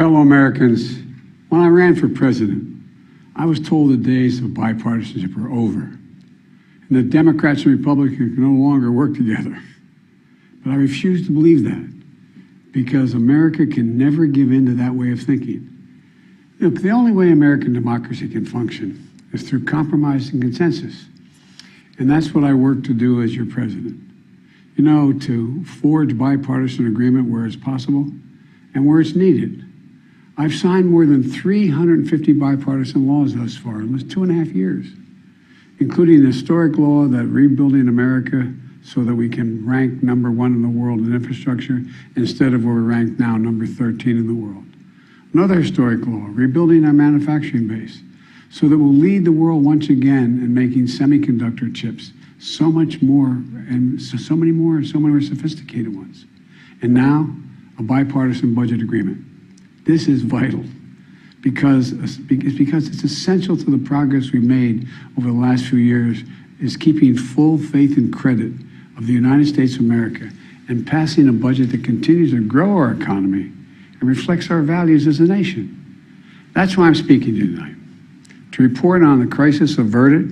Fellow Americans, when I ran for president, I was told the days of bipartisanship were over, and that Democrats and Republicans can no longer work together. But I refuse to believe that, because America can never give in to that way of thinking. Look, the only way American democracy can function is through compromise and consensus. And that's what I work to do as your president. You know, to forge bipartisan agreement where it's possible and where it's needed. I've signed more than 350 bipartisan laws thus far in almost 2.5 years, including the historic law that rebuilding America so that we can rank #1 in the world in infrastructure instead of where we rank now #13 in the world. Another historic law, rebuilding our manufacturing base so that we'll lead the world once again in making semiconductor chips so much more and so many more sophisticated ones. And now, a bipartisan budget agreement. This is vital because it's essential to the progress we've made over the last few years is keeping full faith and credit of the United States of America and passing a budget that continues to grow our economy and reflects our values as a nation. That's why I'm speaking to you tonight, to report on the crisis averted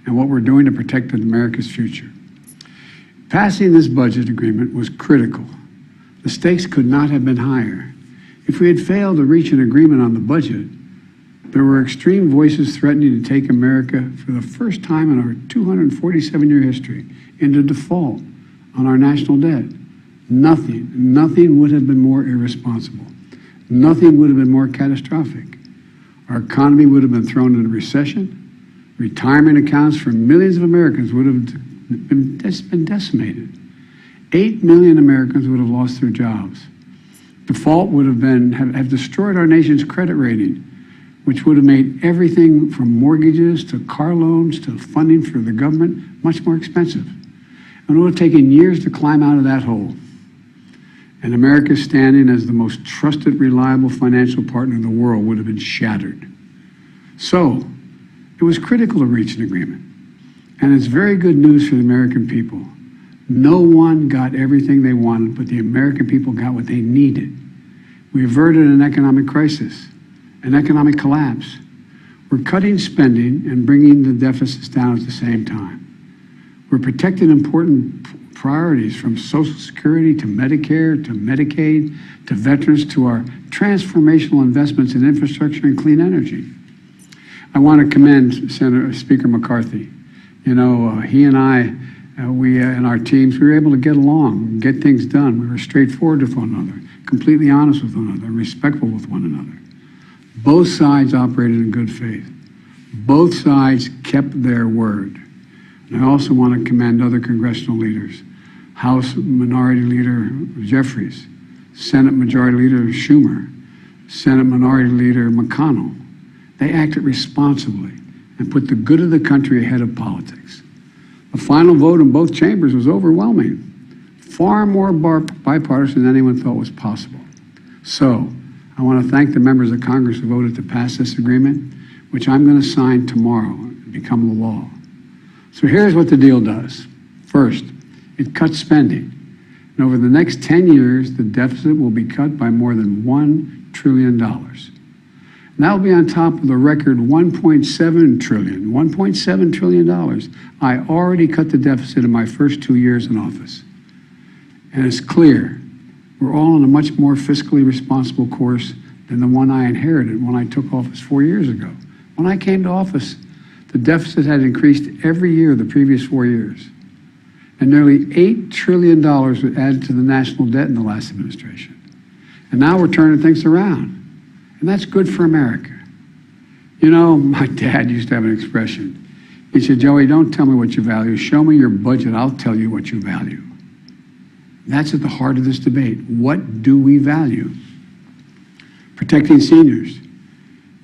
and what we're doing to protect America's future. Passing this budget agreement was critical. The stakes could not have been higher. If we had failed to reach an agreement on the budget, there were extreme voices threatening to take America for the first time in our 247-year history into default on our national debt. Nothing would have been more irresponsible. Nothing would have been more catastrophic. Our economy would have been thrown into recession. Retirement accounts for millions of Americans would have been decimated. 8 million Americans would have lost their jobs. Default would have destroyed our nation's credit rating, which would have made everything from mortgages to car loans to funding for the government much more expensive. And it would have taken years to climb out of that hole. And America's standing as the most trusted, reliable financial partner in the world would have been shattered. So, it was critical to reach an agreement. And it's very good news for the American people. No one got everything they wanted, but the American people got what they needed. We averted an economic crisis, an economic collapse. We're cutting spending and bringing the deficits down at the same time. We're protecting important priorities from Social Security to Medicare to Medicaid to veterans to our transformational investments in infrastructure and clean energy. I want to commend Speaker McCarthy. You know, he and I, we and our teams, we were able to get along, get things done. We were straightforward with one another, completely honest with one another, respectful with one another. Both sides operated in good faith. Both sides kept their word. And I also want to commend other congressional leaders. House Minority Leader Jeffries, Senate Majority Leader Schumer, Senate Minority Leader McConnell. They acted responsibly and put the good of the country ahead of politics. The final vote in both chambers was overwhelming, far more bipartisan than anyone thought was possible. So, I want to thank the members of Congress who voted to pass this agreement, which I'm going to sign tomorrow and become the law. So here's what the deal does. First, it cuts spending. And over the next 10 years, the deficit will be cut by more than $1 trillion. And that will be on top of the record $1.7 trillion. I already cut the deficit in my first 2 years in office. And it's clear we're all on a much more fiscally responsible course than the one I inherited when I took office 4 years ago. When I came to office, the deficit had increased every year the previous 4 years. And nearly $8 trillion was added to the national debt in the last administration. And now we're turning things around. And that's good for America. You know, my dad used to have an expression. He said, Joey, don't tell me what you value. Show me your budget. I'll tell you what you value. That's at the heart of this debate. What do we value? Protecting seniors.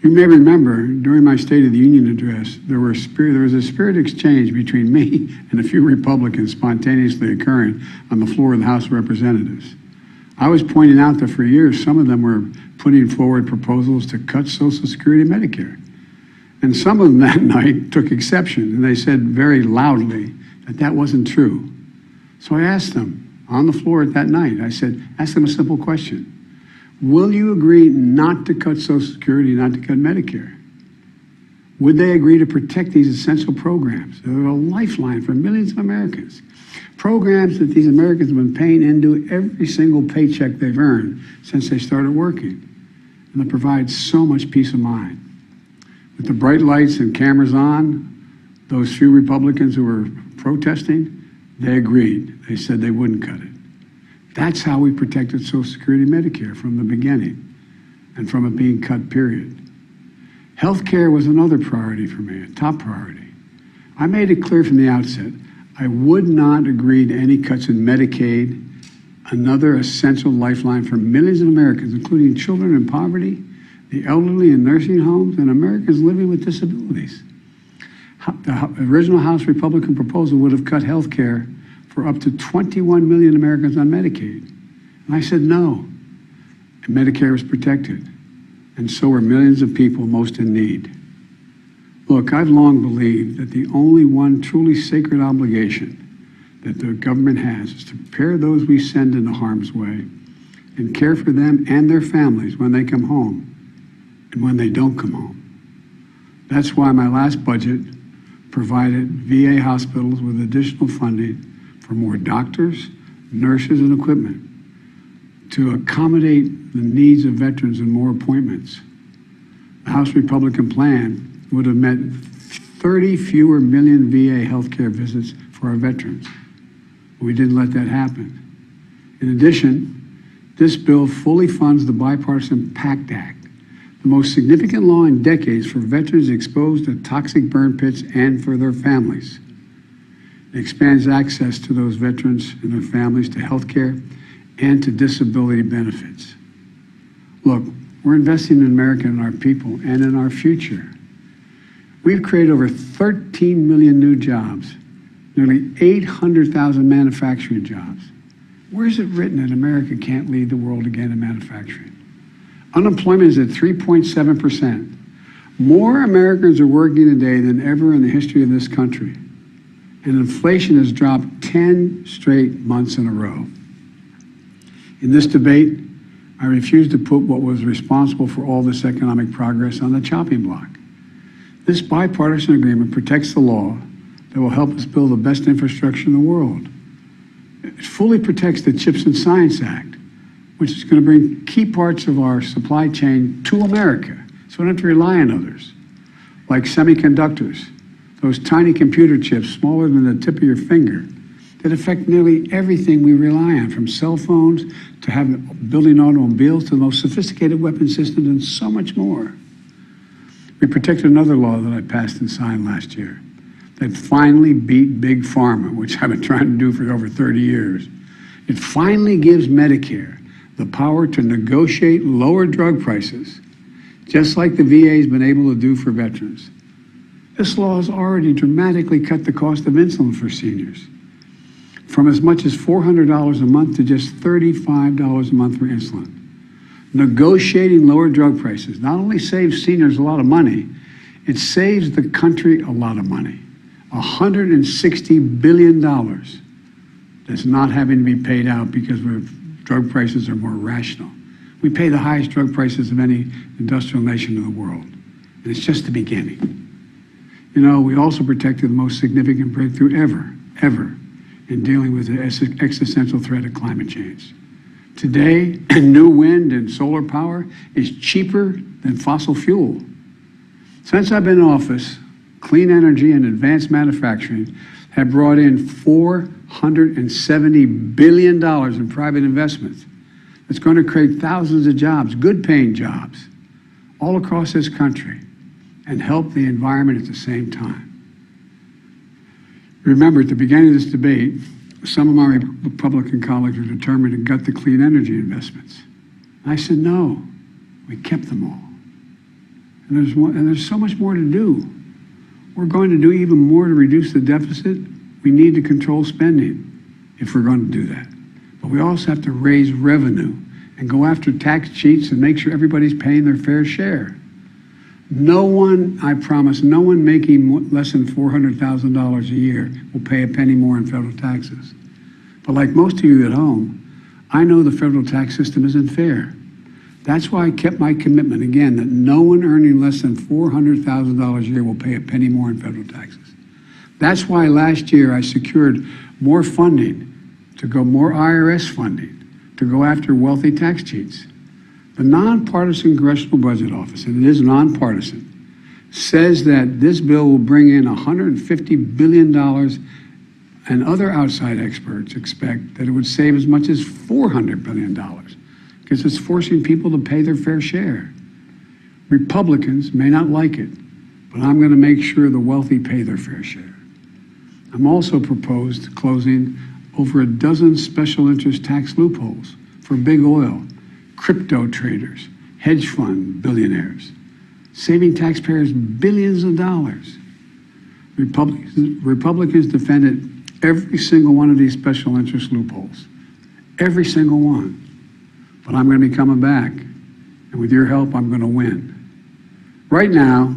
You may remember during my State of the Union address, there was a spirit exchange between me and a few Republicans spontaneously occurring on the floor of the House of Representatives. I was pointing out that for years, some of them were putting forward proposals to cut Social Security and Medicare. And some of them that night took exception, and they said very loudly that that wasn't true. So I asked them on the floor at that night, I said, ask them a simple question. Will you agree not to cut Social Security, not to cut Medicare? Would they agree to protect these essential programs? They're a lifeline for millions of Americans. Programs that these Americans have been paying into every single paycheck they've earned since they started working. And that provides so much peace of mind. With the bright lights and cameras on, those few Republicans who were protesting, they agreed. They said they wouldn't cut it. That's how we protected Social Security and Medicare from the beginning and from it being cut, period. Health care was another priority for me, a top priority. I made it clear from the outset, I would not agree to any cuts in Medicaid, another essential lifeline for millions of Americans, including children in poverty, the elderly in nursing homes, and Americans living with disabilities. The original House Republican proposal would have cut health care for up to 21 million Americans on Medicaid. And I said no. And Medicare was protected. And so were millions of people most in need. Look, I've long believed that the only one truly sacred obligation that the government has is to prepare those we send into harm's way and care for them and their families when they come home and when they don't come home. That's why my last budget provided VA hospitals with additional funding for more doctors, nurses, and equipment to accommodate the needs of veterans and more appointments. The House Republican plan would have meant 30 fewer million VA healthcare visits for our veterans. We didn't let that happen. In addition, this bill fully funds the Bipartisan PACT Act, the most significant law in decades for veterans exposed to toxic burn pits and for their families. It expands access to those veterans and their families to health care and to disability benefits. Look, we're investing in America and our people and in our future. We've created over 13 million new jobs, nearly 800,000 manufacturing jobs. Where is it written that America can't lead the world again in manufacturing? Unemployment is at 3.7%. More Americans are working today than ever in the history of this country. And inflation has dropped 10 straight months in a row. In this debate, I refuse to put what was responsible for all this economic progress on the chopping block. This bipartisan agreement protects the law that will help us build the best infrastructure in the world. It fully protects the CHIPS and Science Act, which is going to bring key parts of our supply chain to America, so we don't have to rely on others, like semiconductors, those tiny computer chips smaller than the tip of your finger that affect nearly everything we rely on, from cell phones to building automobiles to the most sophisticated weapon systems and so much more. We protected another law that I passed and signed last year that finally beat Big Pharma, which I've been trying to do for over 30 years. It finally gives Medicare the power to negotiate lower drug prices, just like the VA has been able to do for veterans. This law has already dramatically cut the cost of insulin for seniors, from as much as $400 a month to just $35 a month for insulin. Negotiating lower drug prices not only saves seniors a lot of money, it saves the country a lot of money. $160 billion that's not having to be paid out because drug prices are more rational. We pay the highest drug prices of any industrial nation in the world, and it's just the beginning. You know, we also protected the most significant breakthrough ever in dealing with the existential threat of climate change. Today, new wind and solar power is cheaper than fossil fuel. Since I've been in office, clean energy and advanced manufacturing have brought in $470 billion in private investments. It's going to create thousands of jobs, good-paying jobs, all across this country, and help the environment at the same time. Remember, at the beginning of this debate, some of my Republican colleagues were determined to gut the clean energy investments. I said, no, we kept them all. And there's so much more to do. We're going to do even more to reduce the deficit. We need to control spending if we're going to do that. But we also have to raise revenue and go after tax cheats and make sure everybody's paying their fair share. No one, I promise, no one making less than $400,000 a year will pay a penny more in federal taxes. But like most of you at home, I know the federal tax system isn't fair. That's why I kept my commitment, again, that no one earning less than $400,000 a year will pay a penny more in federal taxes. That's why last year I secured more funding more IRS funding to go after wealthy tax cheats. The nonpartisan Congressional Budget Office, and it is nonpartisan, says that this bill will bring in $150 billion, and other outside experts expect that it would save as much as $400 billion because it's forcing people to pay their fair share. Republicans may not like it, but I'm going to make sure the wealthy pay their fair share. I'm also proposed closing over a dozen special interest tax loopholes for big oil, crypto traders, hedge fund billionaires, saving taxpayers billions of dollars. Republicans defended every single one of these special interest loopholes, every single one. But I'm going to be coming back, and with your help, I'm going to win. Right now,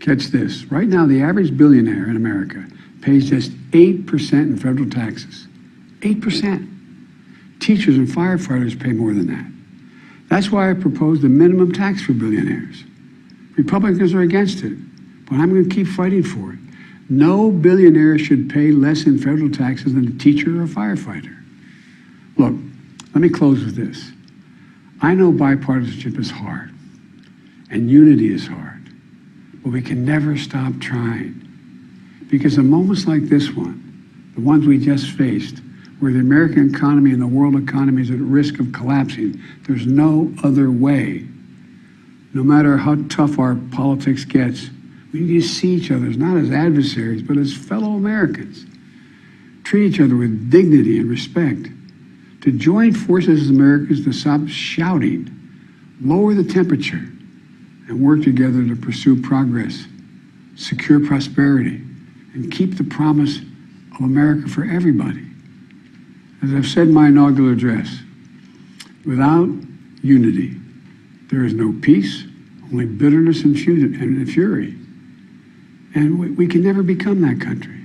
catch this, right now the average billionaire in America pays just 8% in federal taxes. 8%. Teachers and firefighters pay more than that. That's why I proposed a minimum tax for billionaires. Republicans are against it, but I'm going to keep fighting for it. No billionaire should pay less in federal taxes than a teacher or a firefighter. Look, let me close with this. I know bipartisanship is hard, and unity is hard, but we can never stop trying. Because in moments like this one, the ones we just faced, where the American economy and the world economy is at risk of collapsing, there's no other way. No matter how tough our politics gets, we need to see each other not as adversaries, but as fellow Americans. Treat each other with dignity and respect. To join forces as Americans to stop shouting, lower the temperature, and work together to pursue progress, secure prosperity, and keep the promise of America for everybody. As I've said in my inaugural address, without unity, there is no peace, only bitterness and fury. And we can never become that country.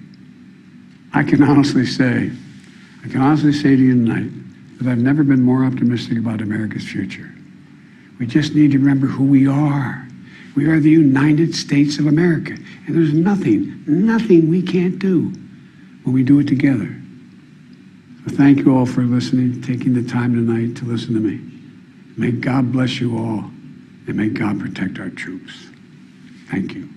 I can honestly say to you tonight that I've never been more optimistic about America's future. We just need to remember who we are. We are the United States of America. And there's nothing we can't do when we do it together. So thank you all for listening, taking the time tonight to listen to me. May God bless you all, and may God protect our troops. Thank you.